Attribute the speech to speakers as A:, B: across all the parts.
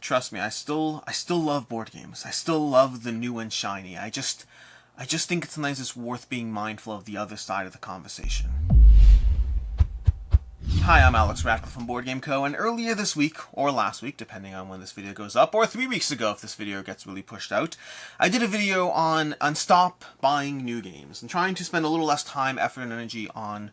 A: trust me, I still love board games. I still love the new and shiny. I just think sometimes it's worth being mindful of the other side of the conversation. Hi, I'm Alex Radcliffe from Board Game Co. And earlier this week, or last week, depending on when this video goes up, or 3 weeks ago if this video gets really pushed out, I did a video on stop buying new games and trying to spend a little less time, effort, and energy on,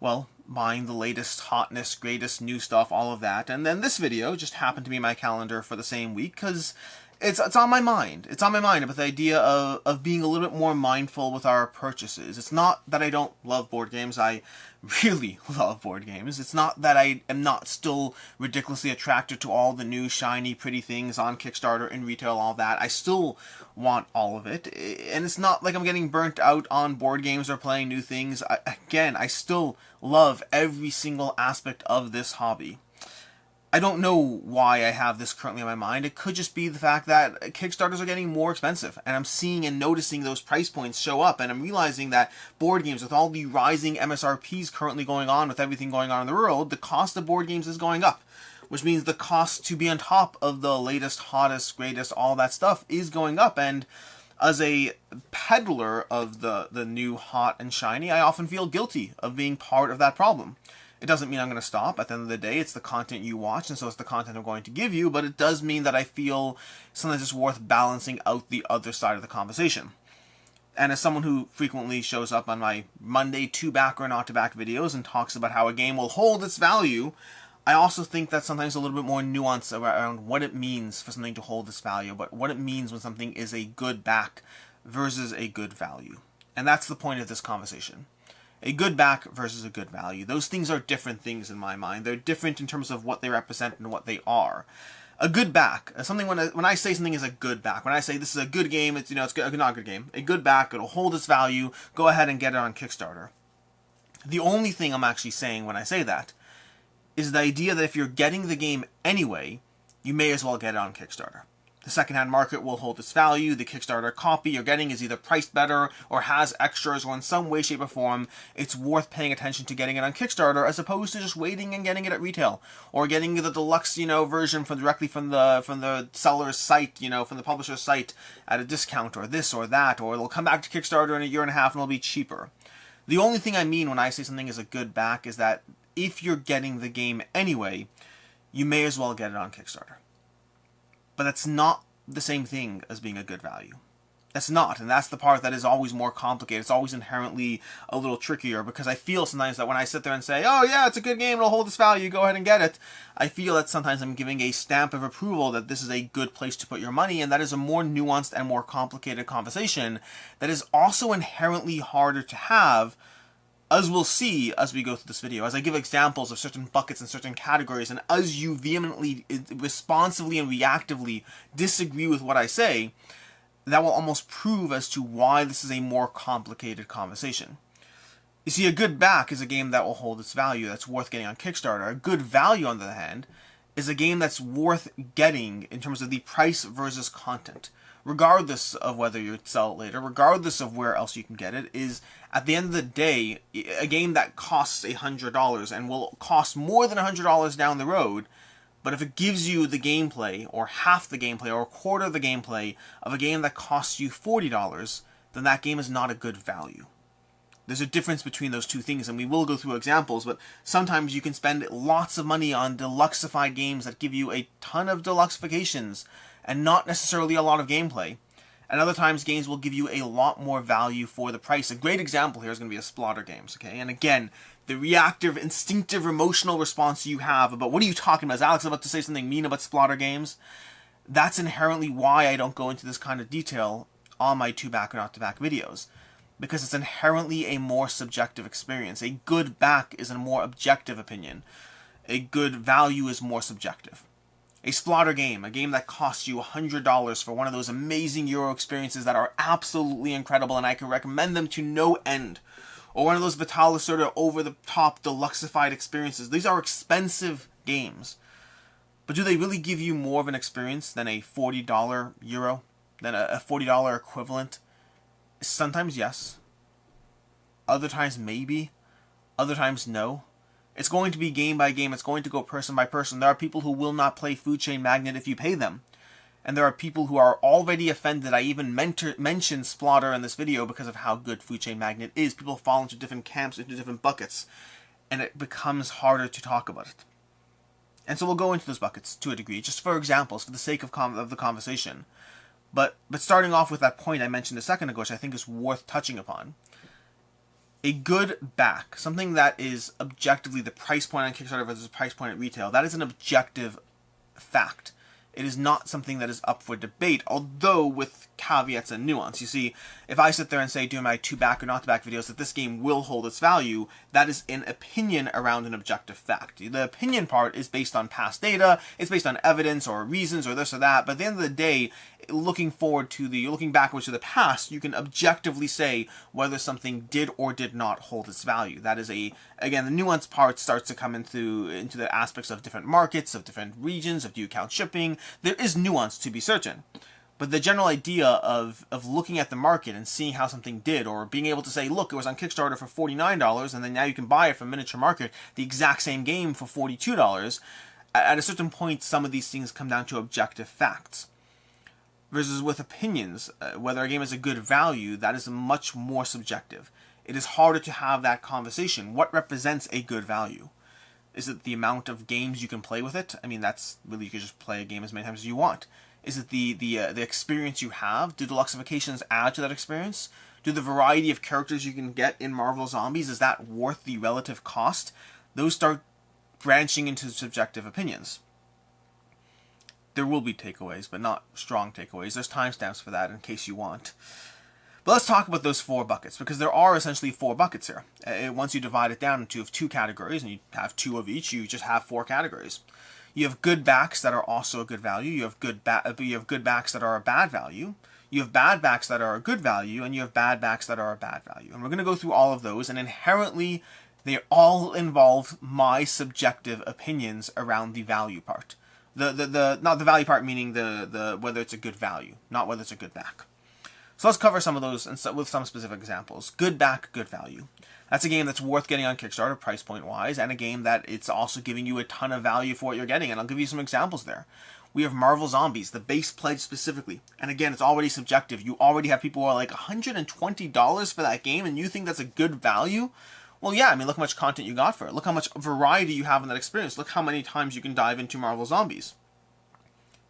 A: well, buying the latest, hotness, greatest, new stuff, all of that. And then this video just happened to be in my calendar for the same week because it's on my mind. It's on my mind about the idea of being a little bit more mindful with our purchases. It's not that I don't love board games. I really love board games. It's not that I am not still ridiculously attracted to all the new, shiny, pretty things on Kickstarter, in retail, all that. I still want all of it. And it's not like I'm getting burnt out on board games or playing new things. I still love every single aspect of this hobby. I don't know why I have this currently on my mind. It could just be the fact that Kickstarters are getting more expensive, and I'm seeing and noticing those price points show up, and I'm realizing that board games, with all the rising MSRPs currently going on, with everything going on in the world, the cost of board games is going up, which means the cost to be on top of the latest, hottest, greatest, all that stuff is going up. And as a peddler of the new, hot, and shiny, I often feel guilty of being part of that problem. It doesn't mean I'm going to stop. At the end of the day, it's the content you watch, and so it's the content I'm going to give you, but it does mean that I feel sometimes it's worth balancing out the other side of the conversation. And as someone who frequently shows up on my Monday to-back or not-to-back videos and talks about how a game will hold its value, I also think that sometimes a little bit more nuance around what it means for something to hold its value, but what it means when something is a good back versus a good value. And that's the point of this conversation. A good back versus a good value. Those things are different things in my mind. They're different in terms of what they represent and what they are. A good back, something when I say something is a good back, when I say this is a good game, it's not a good game. A good back, it'll hold its value. Go ahead and get it on Kickstarter. The only thing I'm actually saying when I say that is the idea that if you're getting the game anyway, you may as well get it on Kickstarter. The secondhand market will hold its value. The Kickstarter copy you're getting is either priced better or has extras, or in some way, shape, or form, it's worth paying attention to getting it on Kickstarter as opposed to just waiting and getting it at retail, or getting the deluxe, version directly from the seller's site, from the publisher's site at a discount, or this or that, or it'll come back to Kickstarter in a year and a half and it'll be cheaper. The only thing I mean when I say something is a good back is that if you're getting the game anyway, you may as well get it on Kickstarter. But that's not the same thing as being a good value. That's not, and that's the part that is always more complicated. It's always inherently a little trickier, because I feel sometimes that when I sit there and say, oh yeah, it's a good game, it'll hold its value, go ahead and get it, I feel that sometimes I'm giving a stamp of approval that this is a good place to put your money, and that is a more nuanced and more complicated conversation that is also inherently harder to have, as we'll see as we go through this video, as I give examples of certain buckets and certain categories, and as you vehemently, responsively, and reactively disagree with what I say, that will almost prove as to why this is a more complicated conversation. You see, a good back is a game that will hold its value, that's worth getting on Kickstarter. A good value, on the other hand, is a game that's worth getting in terms of the price versus content. Regardless of whether you sell it later, regardless of where else you can get it, is, at the end of the day, a game that costs $100 and will cost more than $100 down the road, but if it gives you the gameplay, or half the gameplay, or a quarter of the gameplay of a game that costs you $40, then that game is not a good value. There's a difference between those two things, and we will go through examples, but sometimes you can spend lots of money on deluxeified games that give you a ton of deluxeifications, and not necessarily a lot of gameplay. And other times, games will give you a lot more value for the price. A great example here is going to be a Splotter games, okay? And again, the reactive, instinctive, emotional response you have about, what are you talking about? Is Alex about to say something mean about Splotter games? That's inherently why I don't go into this kind of detail on my to-back or not-to-back videos. Because it's inherently a more subjective experience. A good back is a more objective opinion. A good value is more subjective. A Splotter game, a game that costs you $100 for one of those amazing Euro experiences that are absolutely incredible and I can recommend them to no end. Or one of those Vitalis sort of over-the-top deluxeified experiences. These are expensive games. But do they really give you more of an experience than a $40 Euro? Than a $40 equivalent? Sometimes yes. Other times maybe. Other times no. It's going to be game by game. It's going to go person by person. There are people who will not play Food Chain Magnate if you pay them. And there are people who are already offended. I even mentioned Splotter in this video because of how good Food Chain Magnate is. People fall into different camps, into different buckets, and it becomes harder to talk about it. And so we'll go into those buckets to a degree, just for examples, for the sake of the conversation. But starting off with that point I mentioned a second ago, which I think is worth touching upon. A good back, something that is objectively the price point on Kickstarter versus the price point at retail, that is an objective fact. It is not something that is up for debate, although with caveats and nuance. You see, if I sit there and say, do my 2 back or not to back videos, that this game will hold its value, that is an opinion around an objective fact. The opinion part is based on past data, it's based on evidence or reasons or this or that, but at the end of the day, looking backwards to the past, you can objectively say whether something did or did not hold its value. That is again, the nuance part starts to come into the aspects of different markets, of different regions, of do you count shipping. There is nuance to be certain. But the general idea of looking at the market and seeing how something did, or being able to say, look, it was on Kickstarter for $49, and then now you can buy it from Miniature Market, the exact same game for $42, at a certain point, some of these things come down to objective facts. Versus with opinions, whether a game is a good value, that is much more subjective. It is harder to have that conversation. What represents a good value? Is it the amount of games you can play with it? I mean, that's really, you can just play a game as many times as you want. Is it the experience you have? Do deluxeifications add to that experience? Do the variety of characters you can get in Marvel Zombies, is that worth the relative cost? Those start branching into subjective opinions. There will be takeaways, but not strong takeaways. There's timestamps for that in case you want. But let's talk about those 4 buckets, because there are essentially 4 buckets here. Once you divide it down into 2 categories, and you have 2 of each, you just have 4 categories. You have good backs that are also a good value. You have good backs that are a bad value. You have bad backs that are a good value, and you have bad backs that are a bad value. And we're going to go through all of those, and inherently, they all involve my subjective opinions around the value part. Not the value part, meaning the whether it's a good value, not whether it's a good back. So let's cover some of those with some specific examples. Good back, good value. That's a game that's worth getting on Kickstarter price point wise, and a game that it's also giving you a ton of value for what you're getting, and I'll give you some examples there. We have Marvel Zombies, the base pledge specifically, and again, it's already subjective. You already have people who are like $120 for that game, and you think that's a good value? Well, yeah, I mean, look how much content you got for it. Look how much variety you have in that experience. Look how many times you can dive into Marvel Zombies.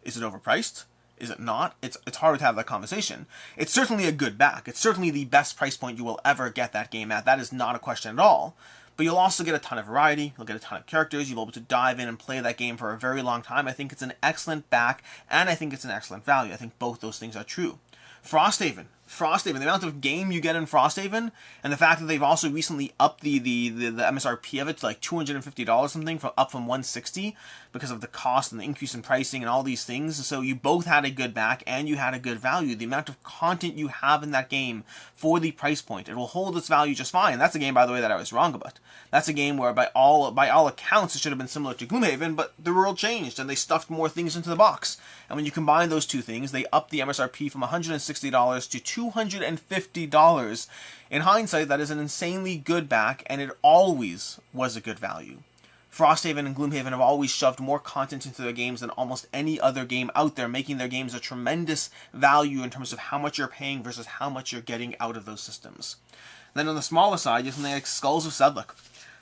A: Is it overpriced? Is it not? It's hard to have that conversation. It's certainly a good back. It's certainly the best price point you will ever get that game at. That is not a question at all. But you'll also get a ton of variety. You'll get a ton of characters. You'll be able to dive in and play that game for a very long time. I think it's an excellent back, and I think it's an excellent value. I think both those things are true. Frosthaven, the amount of game you get in Frosthaven, and the fact that they've also recently upped the MSRP of it to like $250 something, up from $160 because of the cost and the increase in pricing and all these things. So you both had a good back and you had a good value. The amount of content you have in that game for the price point, it will hold its value just fine. That's a game, by the way, that I was wrong about. That's a game where by all accounts it should have been similar to Gloomhaven, but the world changed and they stuffed more things into the box. And when you combine those two things, they upped the MSRP from $160 to $250. In hindsight, that is an insanely good back, and it always was a good value. Frosthaven and Gloomhaven have always shoved more content into their games than almost any other game out there, making their games a tremendous value in terms of how much you're paying versus how much you're getting out of those systems. And then on the smaller side, you have something like Skulls of Sedlec.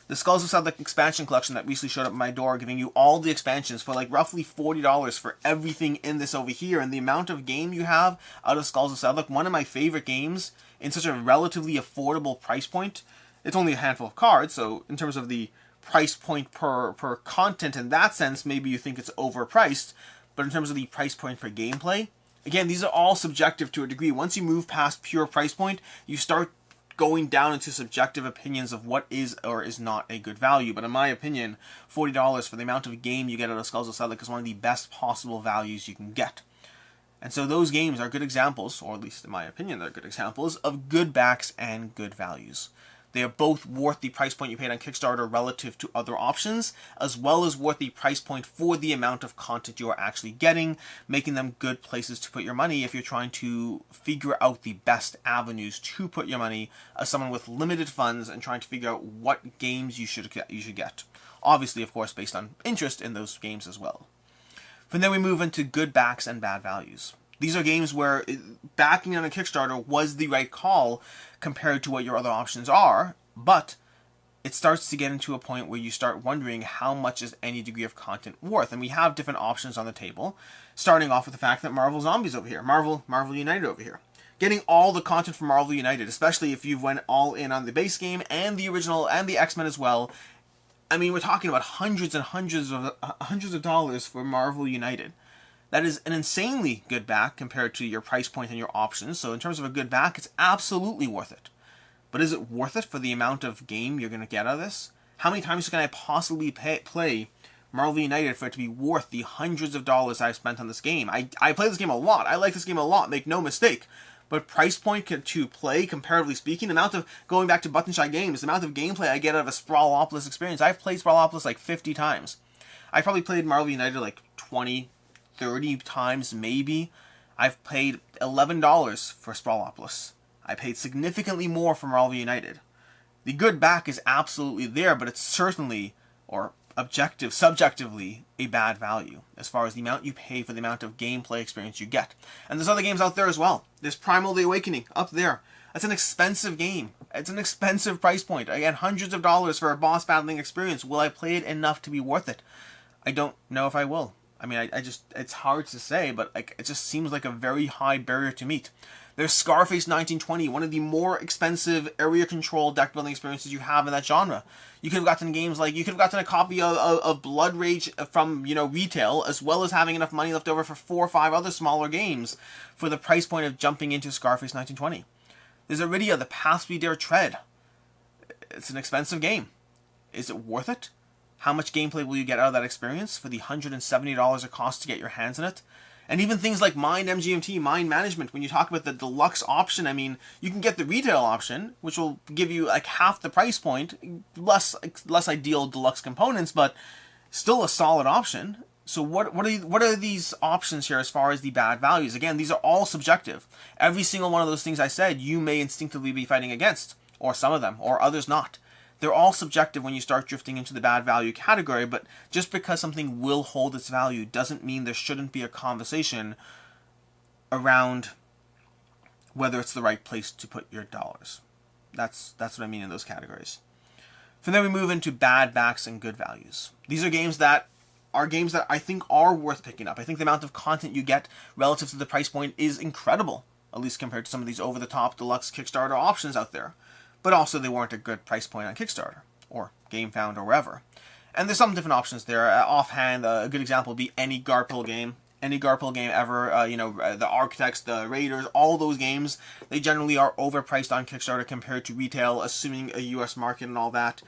A: The Skulls of Sedlec expansion collection that recently showed up at my door, giving you all the expansions for like roughly $40 for everything in this over here. And the amount of game you have out of Skulls of Sedlec, one of my favorite games in such a relatively affordable price point. It's only a handful of cards, so in terms of the price point per content in that sense, maybe you think it's overpriced. But in terms of the price point per gameplay, again, these are all subjective to a degree. Once you move past pure price point, you start going down into subjective opinions of what is or is not a good value. But in my opinion, $40 for the amount of game you get out of Skulls of Sedlec is one of the best possible values you can get. And so those games are good examples, or at least in my opinion they're good examples, of good backs and good values. They are both worth the price point you paid on Kickstarter relative to other options, as well as worth the price point for the amount of content you are actually getting, making them good places to put your money if you're trying to figure out the best avenues to put your money as someone with limited funds and trying to figure out what games you should get. Obviously, of course, based on interest in those games as well. From there we move into good backs and bad values. These are games where backing on a Kickstarter was the right call compared to what your other options are, but it starts to get into a point where you start wondering how much is any degree of content worth. And we have different options on the table, starting off with the fact that Marvel Zombies over here, Marvel United over here. Getting all the content from Marvel United, especially if you went all in on the base game and the original and the X-Men as well. I mean, we're talking about hundreds and hundreds of dollars for Marvel United. That is an insanely good back compared to your price point and your options. So in terms of a good back, it's absolutely worth it. But is it worth it for the amount of game you're going to get out of this? How many times can I possibly play Marvel United for it to be worth the hundreds of dollars I've spent on this game? I play this game a lot. I like this game a lot, make no mistake. But price point to play, comparatively speaking, the amount of, going back to Button Shy Games, the amount of gameplay I get out of a Sprawlopolis experience, I've played Sprawlopolis like 50 times. I probably played Marvel United like 20, 30 times maybe. I've paid $11 for Sprawlopolis. I paid significantly more for Marvel United. The good back is absolutely there, but it's certainly, or subjectively, a bad value as far as the amount you pay for the amount of gameplay experience you get. And there's other games out there as well. There's Primal the Awakening up there. That's an expensive game. It's an expensive price point. Again, hundreds of dollars for a boss battling experience. Will I play it enough to be worth it? I don't know if I will. I mean, I just, it's hard to say, but like, it just seems like a very high barrier to meet. There's Scarface 1920, one of the more expensive area control deck building experiences you have in that genre. You could have gotten games like, you could have gotten a copy of Blood Rage from, retail, as well as having enough money left over for 4 or 5 other smaller games for the price point of jumping into Scarface 1920. There's Iridia, The Paths We Dare Tread. It's an expensive game. Is it worth it? How much gameplay will you get out of that experience for the $170 it costs to get your hands on it? And even things like Mind MGMT, Mind Management, when you talk about the deluxe option, I mean, you can get the retail option, which will give you like half the price point, less ideal deluxe components, but still a solid option. So what are these options here as far as the bad values? Again, these are all subjective. Every single one of those things I said, you may instinctively be fighting against, or some of them, or others not. They're all subjective when you start drifting into the bad value category, but just because something will hold its value doesn't mean there shouldn't be a conversation around whether it's the right place to put your dollars. That's what I mean in those categories. From there we move into bad backs and good values. These are games that I think are worth picking up. I think the amount of content you get relative to the price point is incredible, at least compared to some of these over-the-top deluxe Kickstarter options out there. But also they weren't a good price point on Kickstarter, or GameFound, or wherever. And there's some different options there. Offhand, a good example would be any Garphill game. Any Garphill game ever, the Architects, the Raiders, all those games, they generally are overpriced on Kickstarter compared to retail, assuming a US market and all that.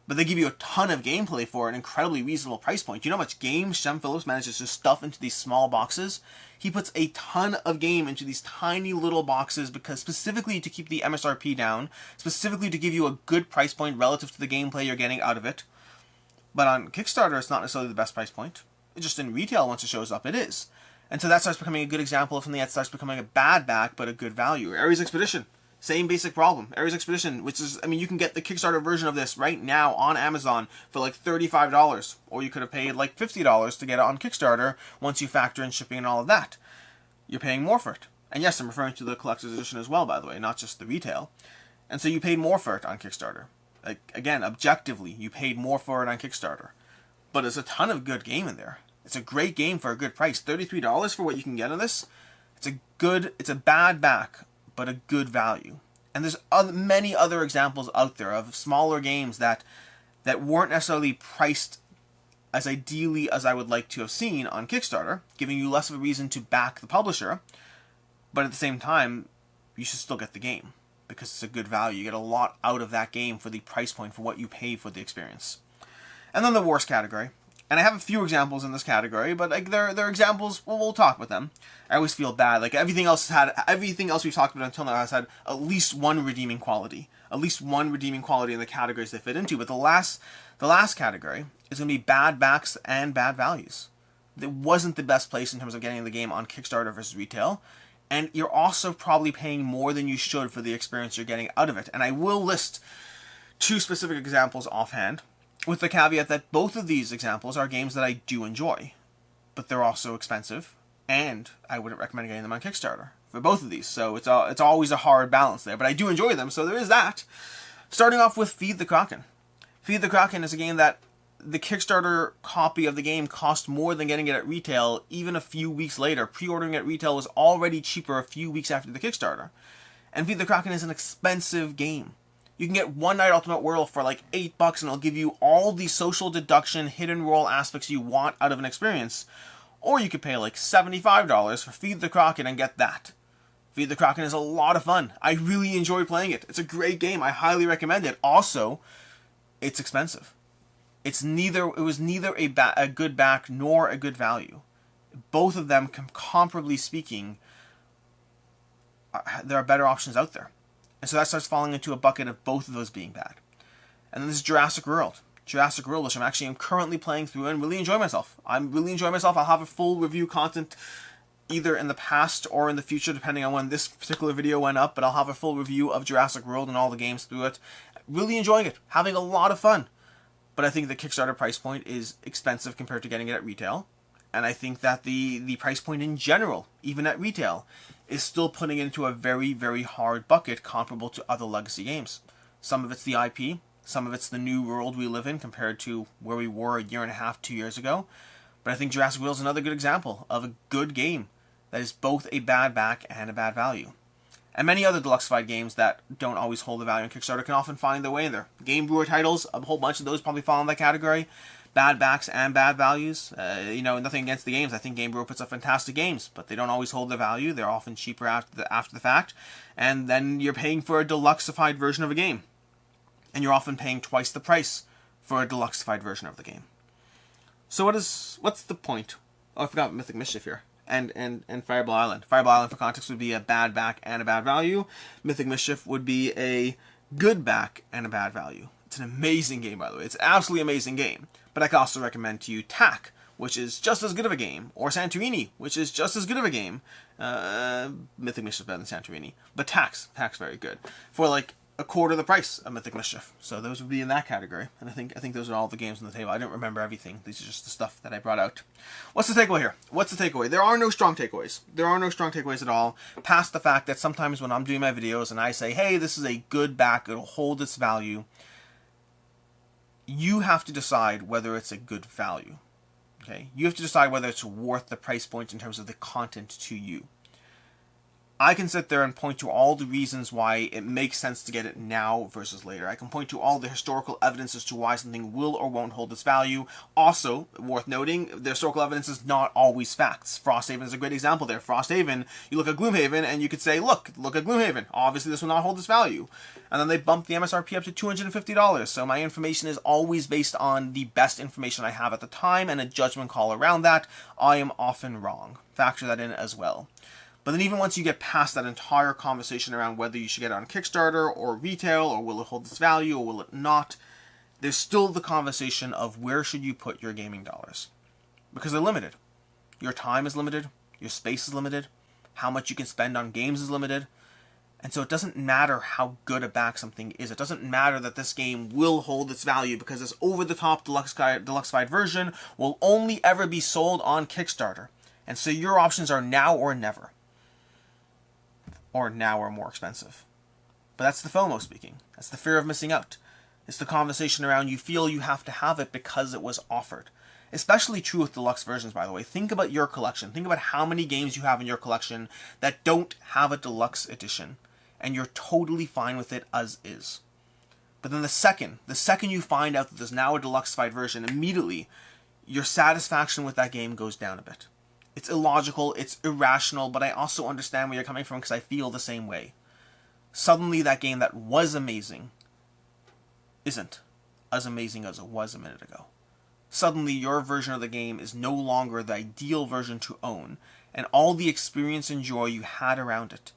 A: But they give you a ton of gameplay for an incredibly reasonable price point. Do you know how much game Shem Phillips manages to stuff into these small boxes? He puts a ton of game into these tiny little boxes because specifically to keep the MSRP down, specifically to give you a good price point relative to the gameplay you're getting out of it. But on Kickstarter, it's not necessarily the best price point. It's just in retail, once it shows up, it is. And so that starts becoming a good example of something that starts becoming a bad back, but a good value. Ares Expedition. Same basic problem. Ares Expedition, which is, I mean, you can get the Kickstarter version of this right now on Amazon for like $35. Or you could have paid like $50 to get it on Kickstarter once you factor in shipping and all of that. You're paying more for it. And yes, I'm referring to the collector's edition as well, by the way, not just the retail. And so you paid more for it on Kickstarter. Like, again, objectively, you paid more for it on Kickstarter. But there's a ton of good game in there. It's a great game for a good price. $33 for what you can get of this. It's a bad back, but a good value. And there's many other examples out there of smaller games that weren't necessarily priced as ideally as I would like to have seen on Kickstarter, giving you less of a reason to back the publisher, but at the same time, you should still get the game, because it's a good value. You get a lot out of that game for the price point for what you pay for the experience. And then the worst category, And I have a few examples in this category, but like they're examples. Well, we'll talk about them. I always feel bad. Like everything else we've talked about until now has had at least one redeeming quality, in the categories they fit into. But the last category is going to be bad backs and bad values. It wasn't the best place in terms of getting the game on Kickstarter versus retail, and you're also probably paying more than you should for the experience you're getting out of it. And I will list 2 specific examples offhand, with the caveat that both of these examples are games that I do enjoy, but they're also expensive, and I wouldn't recommend getting them on Kickstarter for both of these. So it's always a hard balance there, but I do enjoy them, so there is that. Starting off with Feed the Kraken. Feed the Kraken is a game that the Kickstarter copy of the game cost more than getting it at retail even a few weeks later. Pre-ordering at retail was already cheaper a few weeks after the Kickstarter. And Feed the Kraken is an expensive game. You can get One Night Ultimate World for like $8 and it'll give you all the social deduction, hidden roll aspects you want out of an experience. Or you could pay like $75 for Feed the Kraken and get that. Feed the Kraken is a lot of fun. I really enjoy playing it. It's a great game. I highly recommend it. Also, it's expensive. It was neither a good back nor a good value. Both of them, comparably speaking, there are better options out there. And so that starts falling into a bucket of both of those being bad. And then there's Jurassic World. Jurassic World, which I'm currently playing through and really enjoy myself. I'll have a full review content either in the past or in the future, depending on when this particular video went up, but I'll have a full review of Jurassic World and all the games through it. Really enjoying it. Having a lot of fun. But I think the Kickstarter price point is expensive compared to getting it at retail. And I think that the price point in general, even at retail, is still putting it into a very, very hard bucket comparable to other legacy games. Some of it's the IP, some of it's the new world we live in compared to where we were a year and a half, 2 years ago. But I think Jurassic World is another good example of a good game that is both a bad back and a bad value. And many other deluxified games that don't always hold the value on Kickstarter can often find their way in there. Game Brewer titles, a whole bunch of those probably fall in that category. Bad backs and bad values. Nothing against the games. I think Game Brewer puts up fantastic games, but they don't always hold their value. They're often cheaper after the fact. And then you're paying for a deluxified version of a game. And you're often paying twice the price for a deluxified version of the game. So what's the point? Oh, I forgot Mythic Mischief here. And Fireball Island. Fireball Island, for context, would be a bad back and a bad value. Mythic Mischief would be a good back and a bad value. It's an amazing game, by the way. It's an absolutely amazing game. But I can also recommend to you TAC, which is just as good of a game, or Santorini, which is just as good of a game. Mythic Mischief is better than Santorini, but TAC's very good for like a quarter the price of Mythic Mischief. So those would be in that category, and I think those are all the games on the table. I don't remember everything. These are just the stuff that I brought out. What's the takeaway here? What's the takeaway? There are no strong takeaways. There are no strong takeaways at all, past the fact that sometimes when I'm doing my videos and I say, hey, this is a good back, it'll hold its value, you have to decide whether it's a good value. Okay? You have to decide whether it's worth the price point in terms of the content to you. I can sit there and point to all the reasons why it makes sense to get it now versus later. I can point to all the historical evidence as to why something will or won't hold its value. Also, worth noting, the historical evidence is not always facts. Frosthaven is a great example there. Frosthaven, you look at Gloomhaven and you could say, look at Gloomhaven. Obviously this will not hold its value. And then they bumped the MSRP up to $250. So my information is always based on the best information I have at the time and a judgment call around that. I am often wrong. Factor that in as well. But then even once you get past that entire conversation around whether you should get it on Kickstarter or retail, or will it hold its value or will it not, there's still the conversation of where should you put your gaming dollars. Because they're limited. Your time is limited, your space is limited, how much you can spend on games is limited, and so it doesn't matter how good a back something is. It doesn't matter that this game will hold its value because this over-the-top deluxified version will only ever be sold on Kickstarter. And so your options are now or never. Or now or more expensive. But that's the FOMO speaking. That's the fear of missing out. It's the conversation around you feel you have to have it because it was offered. Especially true with deluxe versions, by the way. Think about your collection. Think about how many games you have in your collection that don't have a deluxe edition. And you're totally fine with it as is. But then the second you find out that there's now a deluxified version, immediately your satisfaction with that game goes down a bit. It's illogical, it's irrational, but I also understand where you're coming from because I feel the same way. Suddenly that game that was amazing isn't as amazing as it was a minute ago. suddenly your version of the game is no longer the ideal version to own, and all the experience and joy you had around it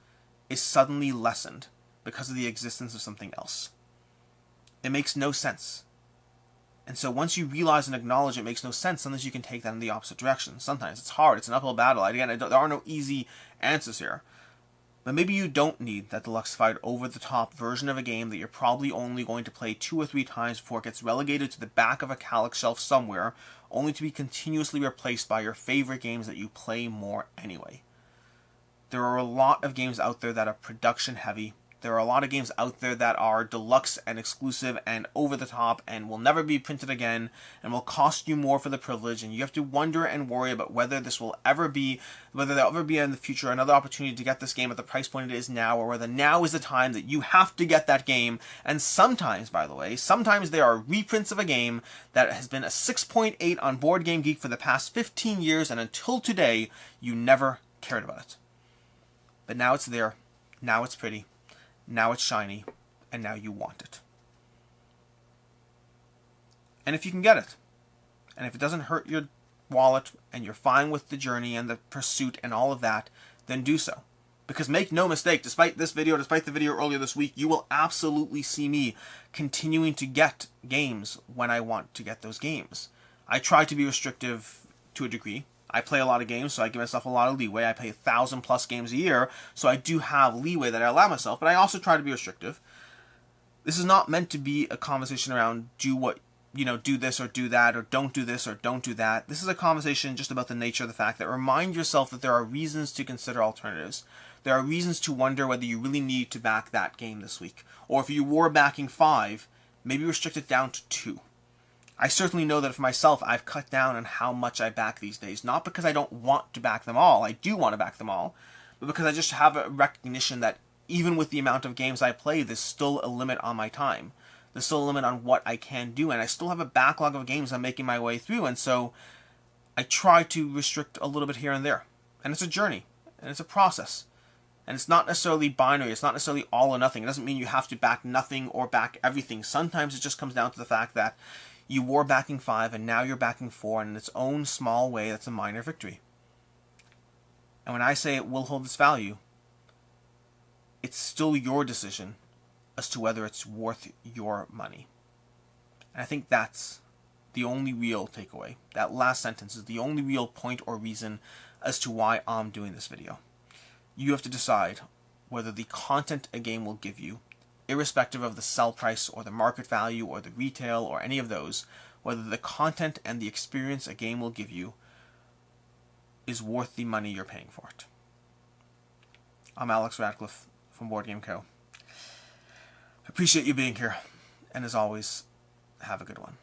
A: is suddenly lessened because of the existence of something else. It makes no sense. And so once you realize and acknowledge it makes no sense, sometimes you can take that in the opposite direction. Sometimes it's hard. It's an uphill battle. Again, there are no easy answers here. But maybe you don't need that deluxified, over-the-top version of a game that you're probably only going to play 2 or 3 times before it gets relegated to the back of a Calyx shelf somewhere, only to be continuously replaced by your favorite games that you play more anyway. There are a lot of games out there that are production heavy. There are a lot of games out there that are deluxe and exclusive and over the top and will never be printed again and will cost you more for the privilege, and you have to wonder and worry about whether there'll ever be in the future another opportunity to get this game at the price point it is now, or whether now is the time that you have to get that game. And sometimes, by the way, there are reprints of a game that has been a 6.8 on Board Game Geek for the past 15 years, and until today, you never cared about it. But now it's there, now it's pretty, now it's shiny, and now you want it. And if you can get it, and if it doesn't hurt your wallet, and you're fine with the journey and the pursuit and all of that, then do so. Because make no mistake, despite the video earlier this week, you will absolutely see me continuing to get games when I want to get those games. I try to be restrictive to a degree. I play a lot of games, so I give myself a lot of leeway. I play 1,000+ games a year, so I do have leeway that I allow myself, but I also try to be restrictive. This is not meant to be a conversation around do this or do that, or don't do this or don't do that. This is a conversation just about the nature of the fact that remind yourself that there are reasons to consider alternatives. There are reasons to wonder whether you really need to back that game this week. Or if you were backing 5, maybe restrict it down to 2. I certainly know that for myself, I've cut down on how much I back these days. Not because I don't want to back them all. I do want to back them all. But because I just have a recognition that even with the amount of games I play, there's still a limit on my time. There's still a limit on what I can do. And I still have a backlog of games I'm making my way through. And so I try to restrict a little bit here and there. And it's a journey. And it's a process. And it's not necessarily binary. It's not necessarily all or nothing. It doesn't mean you have to back nothing or back everything. Sometimes it just comes down to the fact that you were backing 5, and now you're backing 4, and in its own small way, that's a minor victory. And when I say it will hold its value, it's still your decision as to whether it's worth your money. And I think that's the only real takeaway. That last sentence is the only real point or reason as to why I'm doing this video. You have to decide whether the content a game will give you, irrespective of the sell price or the market value or the retail or any of those, whether the content and the experience a game will give you is worth the money you're paying for it. I'm Alex Radcliffe from Board Game Co. Appreciate you being here, and as always, have a good one.